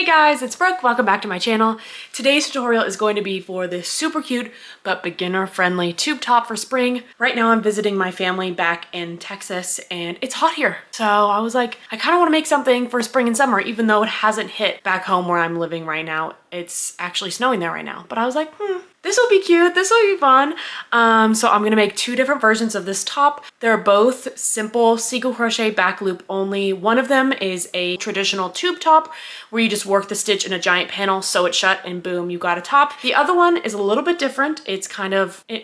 Hey guys, it's Brooke. Welcome back to my channel. Today's tutorial is going to be for this super cute but beginner friendly tube top for spring. Right now I'm visiting my family back in Texas and it's hot here. So I was like, I kind of want to make something for spring and summer even though it hasn't hit back home where I'm living right now. It's actually snowing there right now. But I was like, this will be cute, this will be fun. So I'm gonna make two different versions of this top. They're both simple single crochet back loop only. One of them is a traditional tube top where you just work the stitch in a giant panel, sew it shut, and boom, you got a top. The other one is a little bit different. It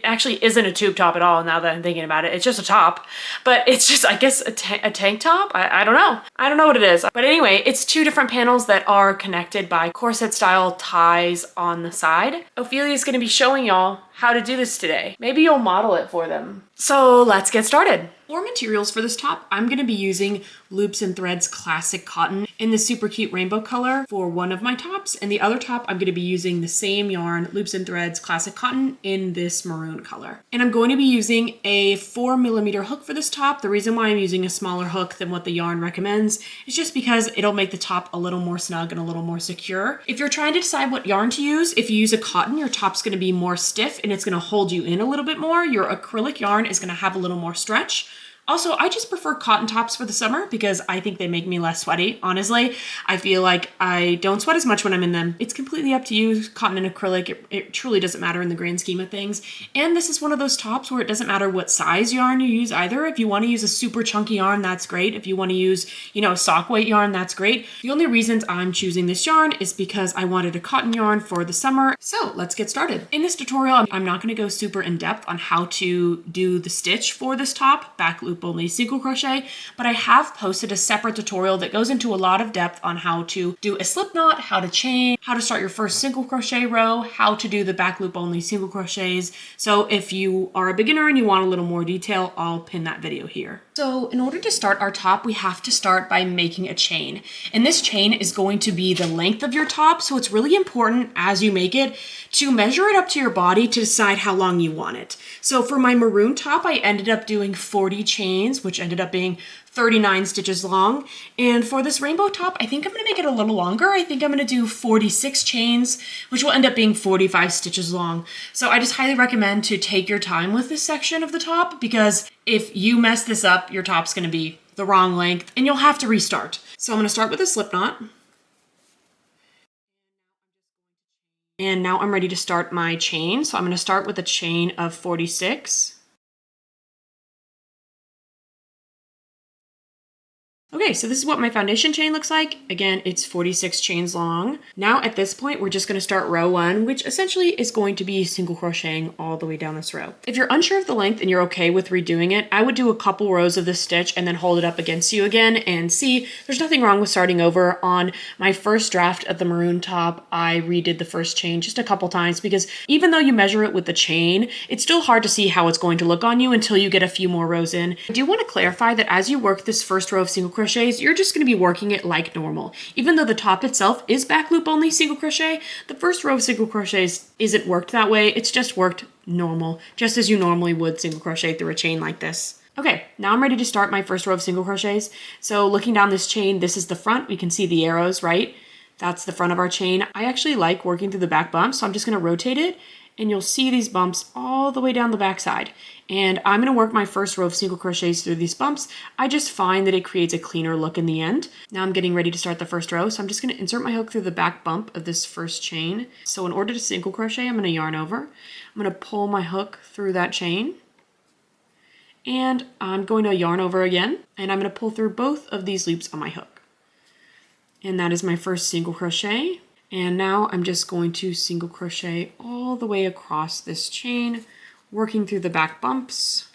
actually isn't a tube top at all now that I'm thinking about it. It's just a top, but it's just, I guess, a tank top? I don't know. I don't know what it is. But anyway, it's two different panels that are connected by corset style ties on the side. Ophelia's gonna be showing y'all how to do this today. Maybe you'll model it for them. So let's get started. For materials for this top, I'm gonna be using Loops and Threads Classic Cotton in the super cute rainbow color for one of my tops, and the other top I'm gonna be using the same yarn, Loops and Threads Classic Cotton, in this maroon color. And I'm going to be using a 4mm hook for this top. The reason why I'm using a smaller hook than what the yarn recommends is just because it'll make the top a little more snug and a little more secure. If you're trying to decide what yarn to use, if you use a cotton, your top's gonna be more stiff and it's gonna hold you in a little bit more. Your acrylic yarn is gonna have a little more stretch. Also, I just prefer cotton tops for the summer because I think they make me less sweaty, honestly. I feel like I don't sweat as much when I'm in them. It's completely up to you, cotton and acrylic. It truly doesn't matter in the grand scheme of things. And this is one of those tops where it doesn't matter what size yarn you use either. If you want to use a super chunky yarn, that's great. If you want to use, sock weight yarn, that's great. The only reasons I'm choosing this yarn is because I wanted a cotton yarn for the summer. So let's get started. In this tutorial, I'm not going to go super in depth on how to do the stitch for this top, back loop only single crochet, but I have posted a separate tutorial that goes into a lot of depth on how to do a slip knot, how to chain, how to start your first single crochet row, how to do the back loop only single crochets. So if you are a beginner and you want a little more detail, I'll pin that video here. So in order to start our top, we have to start by making a chain. And this chain is going to be the length of your top. So it's really important as you make it to measure it up to your body to decide how long you want it. So for my maroon top, I ended up doing 40 chains, which ended up being 39 stitches long. And for this rainbow top, I think I'm gonna make it a little longer. I think I'm gonna do 46 chains, which will end up being 45 stitches long. So I just highly recommend to take your time with this section of the top because if you mess this up, your top's gonna be the wrong length and you'll have to restart. So I'm gonna start with a slip knot. And now I'm ready to start my chain. So I'm gonna start with a chain of 46. Okay, so this is what my foundation chain looks like. Again, it's 46 chains long. Now at this point, we're just gonna start row one, which essentially is going to be single crocheting all the way down this row. If you're unsure of the length and you're okay with redoing it, I would do a couple rows of this stitch and then hold it up against you again and see. There's nothing wrong with starting over. On my first draft of the maroon top, I redid the first chain just a couple times because even though you measure it with the chain, it's still hard to see how it's going to look on you until you get a few more rows in. I do wanna clarify that as you work this first row of single crochets, you're just going to be working it like normal. Even though the top itself is back loop only single crochet, the first row of single crochets isn't worked that way. It's just worked normal, just as you normally would single crochet through a chain like this. Okay, now I'm ready to start my first row of single crochets. So looking down this chain, this is the front. We can see the arrows, right? That's the front of our chain. I actually like working through the back bumps, so I'm just going to rotate it and you'll see these bumps all the way down the back side. And I'm gonna work my first row of single crochets through these bumps. I just find that it creates a cleaner look in the end. Now I'm getting ready to start the first row, so I'm just gonna insert my hook through the back bump of this first chain. So in order to single crochet, I'm gonna yarn over. I'm gonna pull my hook through that chain. And I'm going to yarn over again, and I'm gonna pull through both of these loops on my hook. And that is my first single crochet. And now I'm just going to single crochet all the way across this chain, working through the back bumps.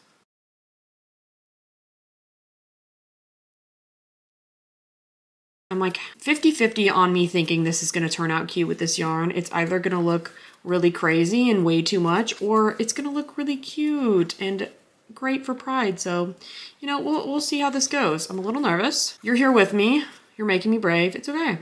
I'm like 50-50 on me thinking this is going to turn out cute with this yarn. It's either going to look really crazy and way too much, or it's going to look really cute and great for pride. So, we'll see how this goes. I'm a little nervous. You're here with me. You're making me brave. It's okay.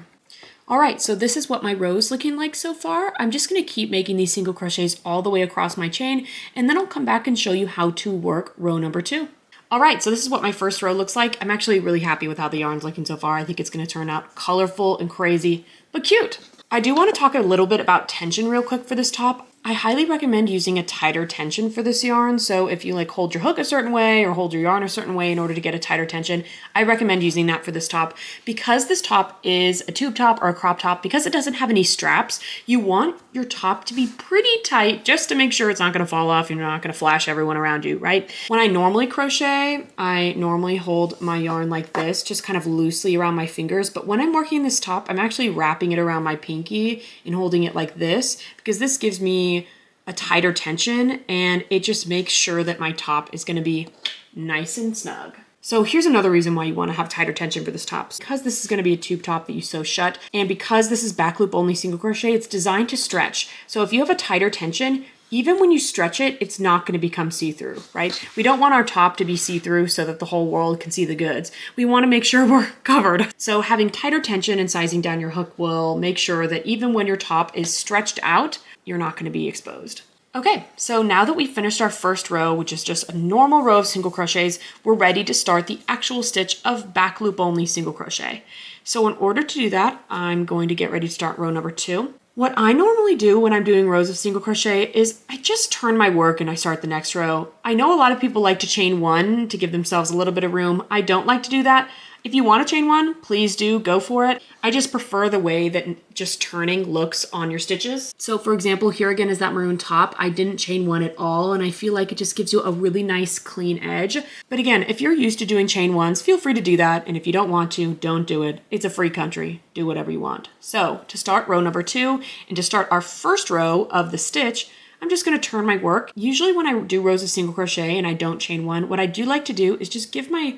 All right, so this is what my row is looking like so far. I'm just gonna keep making these single crochets all the way across my chain, and then I'll come back and show you how to work row number 2. All right, so this is what my first row looks like. I'm actually really happy with how the yarn's looking so far. I think it's gonna turn out colorful and crazy, but cute. I do want to talk a little bit about tension real quick for this top. I highly recommend using a tighter tension for this yarn. So if you like hold your hook a certain way or hold your yarn a certain way in order to get a tighter tension, I recommend using that for this top. Because this top is a tube top or a crop top, because it doesn't have any straps, you want your top to be pretty tight just to make sure it's not going to fall off. You're not going to flash everyone around you, right? When I normally crochet, I normally hold my yarn like this, just kind of loosely around my fingers. But when I'm working this top, I'm actually wrapping it around my pinky and holding it like this, because this gives me a tighter tension and it just makes sure that my top is going to be nice and snug. So here's another reason why you want to have tighter tension for this top. Because this is going to be a tube top that you sew shut, and because this is back loop only single crochet, it's designed to stretch. So if you have a tighter tension, even when you stretch it, it's not going to become see-through, right? We don't want our top to be see-through so that the whole world can see the goods. We want to make sure we're covered. So having tighter tension and sizing down your hook will make sure that even when your top is stretched out, you're not going to be exposed. Okay, so now that we've finished our first row, which is just a normal row of single crochets, we're ready to start the actual stitch of back loop only single crochet. So in order to do that, I'm going to get ready to start row number 2. What I normally do when I'm doing rows of single crochet is I just turn my work and I start the next row. I know a lot of people like to chain one to give themselves a little bit of room. I don't like to do that. If you want to chain one, please do, go for it. I just prefer the way that just turning looks on your stitches. So for example, here again is that maroon top. I didn't chain one at all, and I feel like it just gives you a really nice clean edge. But again, if you're used to doing chain ones, feel free to do that. And if you don't want to, don't do it. It's a free country. Do whatever you want. So to start row number 2 and to start our first row of the stitch, I'm just going to turn my work. Usually when I do rows of single crochet and I don't chain one, what I do like to do is just give my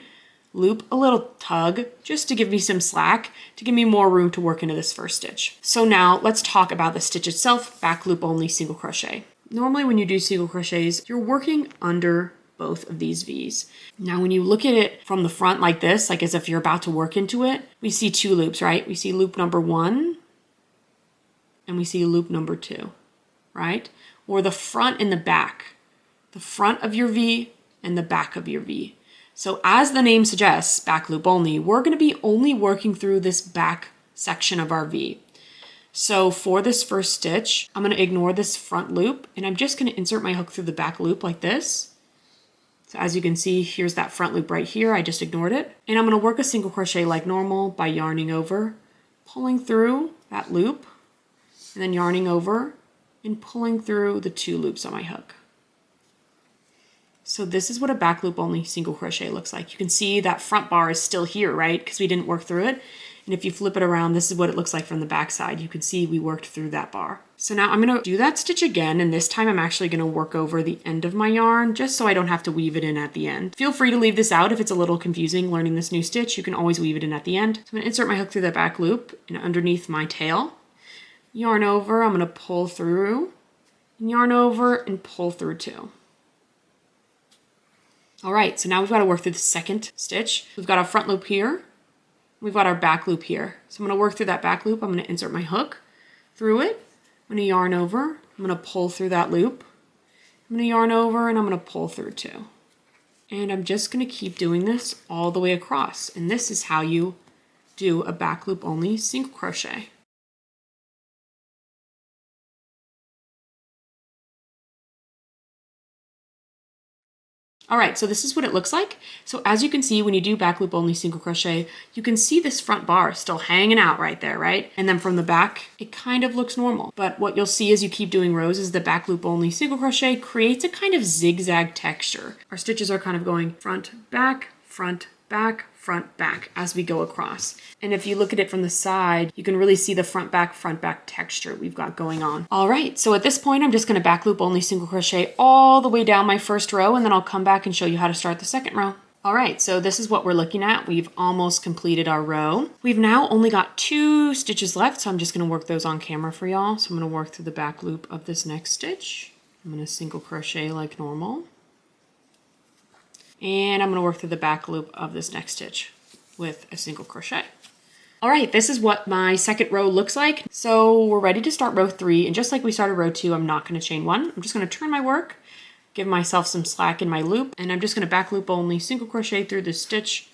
loop a little tug just to give me some slack, to give me more room to work into this first stitch. So now let's talk about the stitch itself, back loop only single crochet. Normally when you do single crochets, you're working under both of these V's. Now when you look at it from the front like this, like as if you're about to work into it, we see 2 loops, right? We see loop number 1 and we see loop number 2, right? Or the front and the back, the front of your V and the back of your V. So as the name suggests, back loop only, we're going to be only working through this back section of our V. So for this first stitch, I'm going to ignore this front loop and I'm just going to insert my hook through the back loop like this. So as you can see, here's that front loop right here. I just ignored it. And I'm going to work a single crochet like normal by yarning over, pulling through that loop, and then yarning over and pulling through the 2 loops on my hook. So this is what a back loop only single crochet looks like. You can see that front bar is still here, right? Because we didn't work through it. And if you flip it around, this is what it looks like from the back side. You can see we worked through that bar. So now I'm going to do that stitch again, and this time I'm actually going to work over the end of my yarn just so I don't have to weave it in at the end. Feel free to leave this out if it's a little confusing learning this new stitch. You can always weave it in at the end. So I'm going to insert my hook through that back loop and underneath my tail. Yarn over, I'm going to pull through, and yarn over and pull through 2. All right, so now we've got to work through the second stitch. We've got our front loop here. We've got our back loop here. So I'm going to work through that back loop. I'm going to insert my hook through it. I'm going to yarn over. I'm going to pull through that loop. I'm going to yarn over and I'm going to pull through 2. And I'm just going to keep doing this all the way across. And this is how you do a back loop only single crochet. All right, so this is what it looks like. So as you can see, when you do back loop only single crochet, you can see this front bar still hanging out right there, right? And then from the back, it kind of looks normal. But what you'll see as you keep doing rows is the back loop only single crochet creates a kind of zigzag texture. Our stitches are kind of going front, back, front, back, front, back as we go across. And if you look at it from the side, you can really see the front, back texture we've got going on. All right, so at this point, I'm just gonna back loop only single crochet all the way down my first row, and then I'll come back and show you how to start the second row. All right, so this is what we're looking at. We've almost completed our row. We've now only got 2 stitches left, so I'm just gonna work those on camera for y'all. So I'm gonna work through the back loop of this next stitch. I'm gonna single crochet like normal. And I'm going to work through the back loop of this next stitch with a single crochet. All right, this is what my second row looks like. So we're ready to start row 3. And just like we started row 2, I'm not going to chain 1. I'm just going to turn my work, give myself some slack in my loop, and I'm just going to back loop only single crochet through this stitch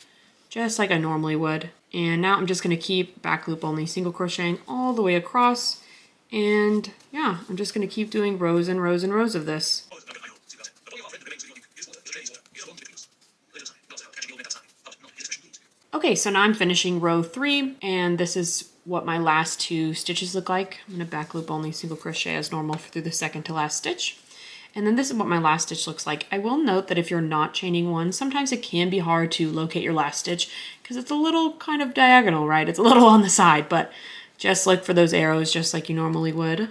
just like I normally would. And now I'm just going to keep back loop only single crocheting all the way across. And yeah, I'm just going to keep doing rows and rows and rows of this. Okay, so now I'm finishing row 3, and this is what my last 2 stitches look like. I'm going to back loop only single crochet as normal through the second to last stitch. And then this is what my last stitch looks like. I will note that if you're not chaining one, sometimes it can be hard to locate your last stitch because it's a little kind of diagonal, right? It's a little on the side, but just look for those arrows just like you normally would.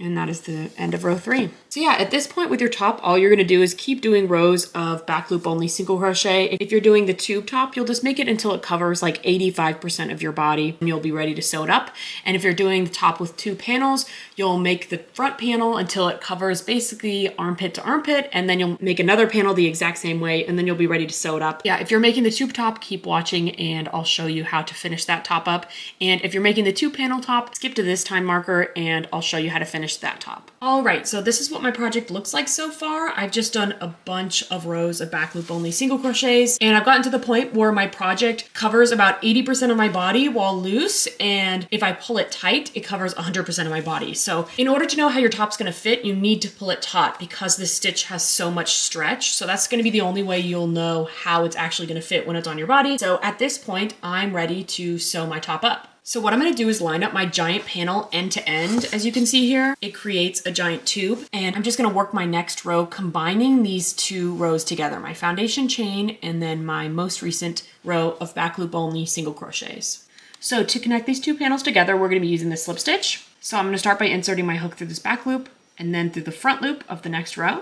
And that is the end of row 3. So yeah, at this point with your top, all you're gonna do is keep doing rows of back loop only single crochet. If you're doing the tube top, you'll just make it until it covers like 85% of your body and you'll be ready to sew it up. And if you're doing the top with 2 panels, you'll make the front panel until it covers basically armpit to armpit, and then you'll make another panel the exact same way, and then you'll be ready to sew it up. Yeah, if you're making the tube top, keep watching and I'll show you how to finish that top up. And if you're making the 2 panel top, skip to this time marker and I'll show you how to finish that top. All right, so this is what my project looks like so far. I've just done a bunch of rows of back loop only single crochets, and I've gotten to the point where my project covers about 80% of my body while loose, and if I pull it tight, it covers 100% of my body. So in order to know how your top's gonna fit, you need to pull it taut because this stitch has so much stretch. So that's gonna be the only way you'll know how it's actually gonna fit when it's on your body. So at this point, I'm ready to sew my top up. So what I'm gonna do is line up my giant panel end to end. As you can see here, it creates a giant tube, and I'm just gonna work my next row combining these 2 rows together, my foundation chain and then my most recent row of back loop only single crochets. So to connect these 2 panels together, we're gonna be using the slip stitch. So I'm gonna start by inserting my hook through this back loop and then through the front loop of the next row.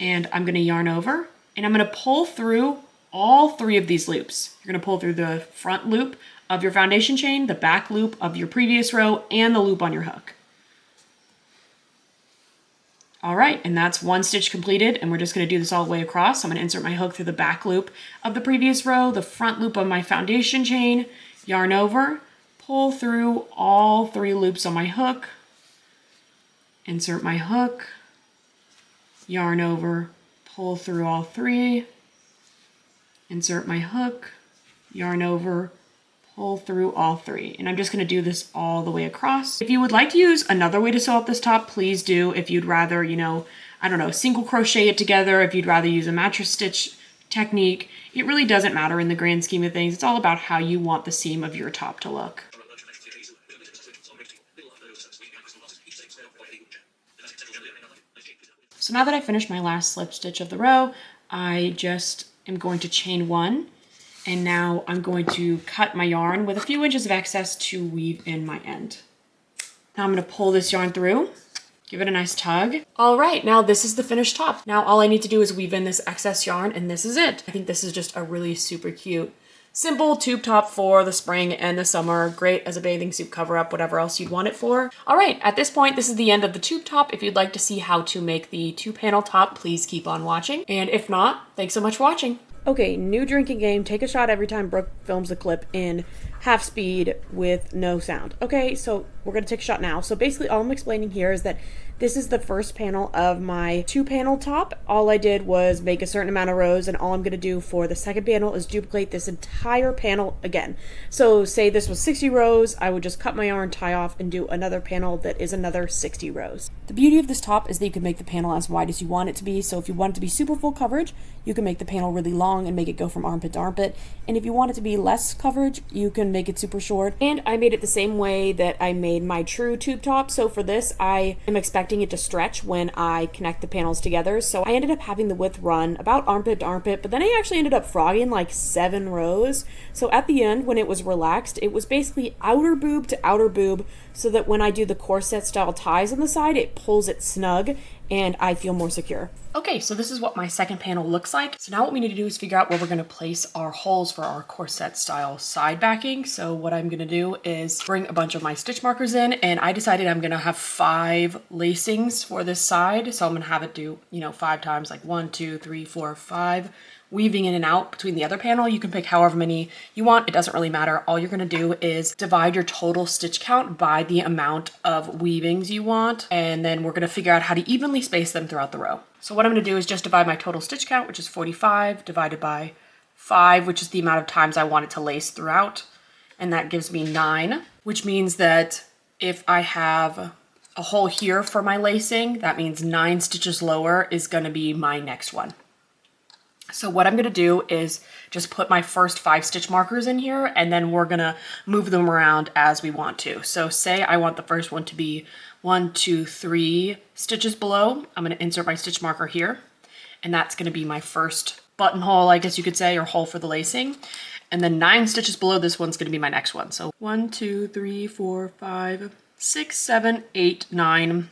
And I'm gonna yarn over and I'm gonna pull through all 3 of these loops. You're gonna pull through the front loop of your foundation chain, the back loop of your previous row, and the loop on your hook. All right, and that's 1 stitch completed, and we're just gonna do this all the way across. I'm gonna insert my hook through the back loop of the previous row, the front loop of my foundation chain, yarn over, pull through all 3 loops on my hook, insert my hook, yarn over, pull through all 3, insert my hook, yarn over, pull through all 3. And I'm just gonna do this all the way across. If you would like to use another way to sew up this top, please do. If you'd rather, you know, I don't know, single crochet it together, if you'd rather use a mattress stitch technique, it really doesn't matter in the grand scheme of things. It's all about how you want the seam of your top to look. So now that I finished my last slip stitch of the row, I just am going to chain 1. And now I'm going to cut my yarn with a few inches of excess to weave in my end. Now I'm going to pull this yarn through, give it a nice tug. All right, now this is the finished top. Now all I need to do is weave in this excess yarn and this is it. I think this is just a really super cute, simple tube top for the spring and the summer. Great as a bathing suit cover up, whatever else you'd want it for. All right, at this point, this is the end of the tube top. If you'd like to see how to make the 2 panel top, please keep on watching. And if not, thanks so much for watching. Okay, new drinking game. Take a shot every time Brooke films a clip in half speed with no sound. Okay, so we're gonna take a shot now. So basically all I'm explaining here is that this is the first panel of my 2 panel top. All I did was make a certain amount of rows, and all I'm gonna do for the second panel is duplicate this entire panel again. So say this was 60 rows, I would just cut my yarn, tie off, and do another panel that is another 60 rows. The beauty of this top is that you can make the panel as wide as you want it to be. So if you want it to be super full coverage, you can make the panel really long and make it go from armpit to armpit. And if you want it to be less coverage, you can make it super short. And I made it the same way that I made my true tube top. So for this, I am expecting it to stretch when I connect the panels together. So I ended up having the width run about armpit to armpit, but then I actually ended up frogging like 7 rows. So at the end, when it was relaxed, it was basically outer boob to outer boob, so that when I do the corset style ties on the side, it pulls it snug and I feel more secure. Okay, so this is what my second panel looks like. So now what we need to do is figure out where we're gonna place our holes for our corset style side backing. So what I'm gonna do is bring a bunch of my stitch markers in, and I decided I'm gonna have 5 lacings for this side. So I'm gonna have it do, 5 times, like 1, 2, 3, 4, 5. Weaving in and out between the other panel. You can pick however many you want. It doesn't really matter. All you're gonna do is divide your total stitch count by the amount of weavings you want, and then we're gonna figure out how to evenly space them throughout the row. So what I'm gonna do is just divide my total stitch count, which is 45, divided by 5, which is the amount of times I want it to lace throughout. And that gives me 9, which means that if I have a hole here for my lacing, that means 9 stitches lower is going to be my next one. So what I'm going to do is just put my first 5 stitch markers in here, and then we're going to move them around as we want to. So say I want the first one to be 1, 2, 3 stitches below. I'm going to insert my stitch marker here, and that's going to be my first buttonhole, I guess you could say, or hole for the lacing. And then 9 stitches below this one's going to be my next one. So 1, 2, 3, 4, 5, 6, 7, 8, 9.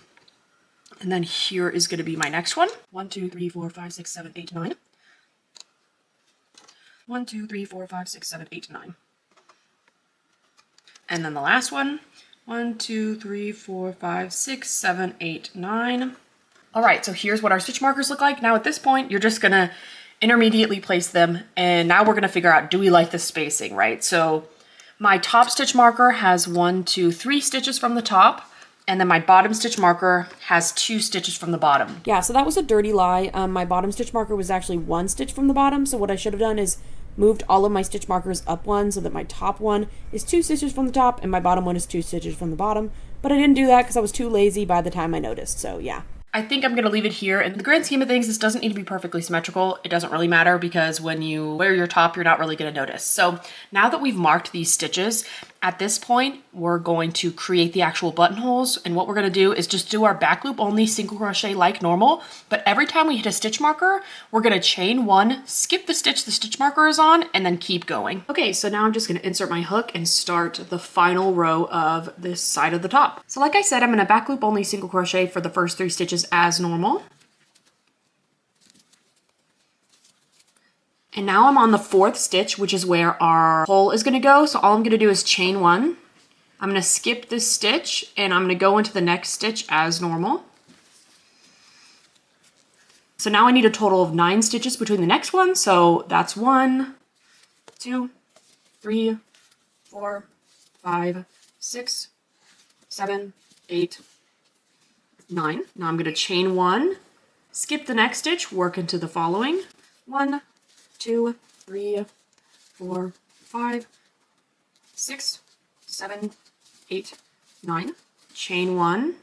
And then here is going to be my next one. 1, 2, 3, 4, 5, 6, 7, 8, 9. 1, 2, 3, 4, 5, 6, 7, 8, 9. And then the last one. 1, 2, 3, 4, 5, 6, 7, 8, 9. All right, so here's what our stitch markers look like. Now at this point, you're just gonna intermediately place them, and now we're gonna figure out, do we like the spacing, right? So my top stitch marker has 1, 2, 3 stitches from the top, and then my bottom stitch marker has 2 stitches from the bottom. Yeah, so that was a dirty lie. My bottom stitch marker was actually 1 stitch from the bottom, so what I should have done is moved all of my stitch markers up 1 so that my top one is 2 stitches from the top and my bottom one is 2 stitches from the bottom. But I didn't do that because I was too lazy by the time I noticed, so yeah. I think I'm going to leave it here. In the grand scheme of things, this doesn't need to be perfectly symmetrical. It doesn't really matter because when you wear your top, you're not really going to notice. So now that we've marked these stitches, at this point, we're going to create the actual buttonholes. And what we're going to do is just do our back loop only single crochet like normal. But every time we hit a stitch marker, we're going to chain 1, skip the stitch marker is on, and then keep going. Okay, so now I'm just going to insert my hook and start the final row of this side of the top. So like I said, I'm going to back loop only single crochet for the first 3 stitches as normal. And now I'm on the 4th stitch, which is where our hole is going to go. So all I'm going to do is chain 1. I'm going to skip this stitch and I'm going to go into the next stitch as normal. So now I need a total of 9 stitches between the next one. So that's 1, 2, 3, 4, 5, 6, 7, 8, 9. Now I'm going to chain 1, skip the next stitch, work into the following. 1, 2, 3, 4, 5, 6, 7, 8, 9. Chain 1,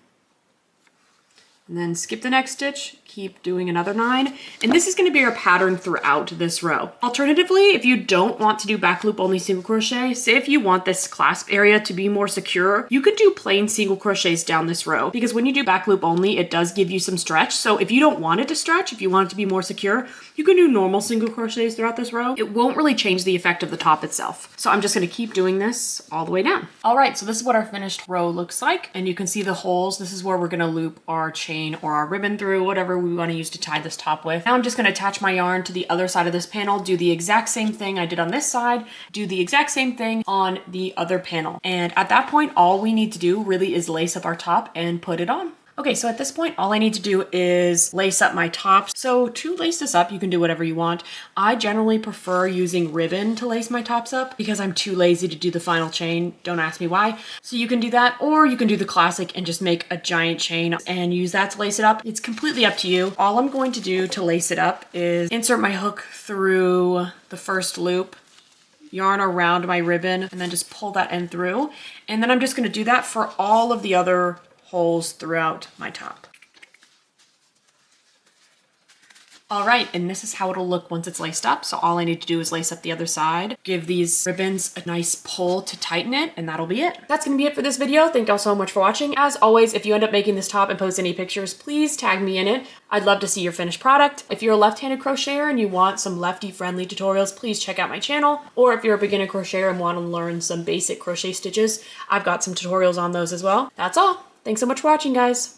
and then skip the next stitch, keep doing another 9, and this is going to be our pattern throughout this row. Alternatively, if you don't want to do back loop only single crochet, say if you want this clasp area to be more secure, you could do plain single crochets down this row, because when you do back loop only, it does give you some stretch. So if you don't want it to stretch, if you want it to be more secure, you can do normal single crochets throughout this row. It won't really change the effect of the top itself. So I'm just going to keep doing this all the way down. All right, so this is what our finished row looks like, and you can see the holes. This is where we're going to loop our chain or our ribbon through, whatever we want to use to tie this top with. Now I'm just going to attach my yarn to the other side of this panel, do the exact same thing I did on this side, do the exact same thing on the other panel. And at that point, all we need to do really is lace up our top and put it on. Okay, so at this point, all I need to do is lace up my top. So to lace this up, you can do whatever you want. I generally prefer using ribbon to lace my tops up because I'm too lazy to do the final chain. Don't ask me why. So you can do that, or you can do the classic and just make a giant chain and use that to lace it up. It's completely up to you. All I'm going to do to lace it up is insert my hook through the first loop, yarn around my ribbon, and then just pull that end through. And then I'm just going to do that for all of the other holes throughout my top. All right, and this is how it'll look once it's laced up. So all I need to do is lace up the other side, give these ribbons a nice pull to tighten it, and that'll be it. That's gonna be it for this video. Thank y'all so much for watching. As always, if you end up making this top and post any pictures, please tag me in it. I'd love to see your finished product. If you're a left-handed crocheter and you want some lefty-friendly tutorials, please check out my channel. Or if you're a beginner crocheter and want to learn some basic crochet stitches, I've got some tutorials on those as well. That's all. Thanks so much for watching, guys.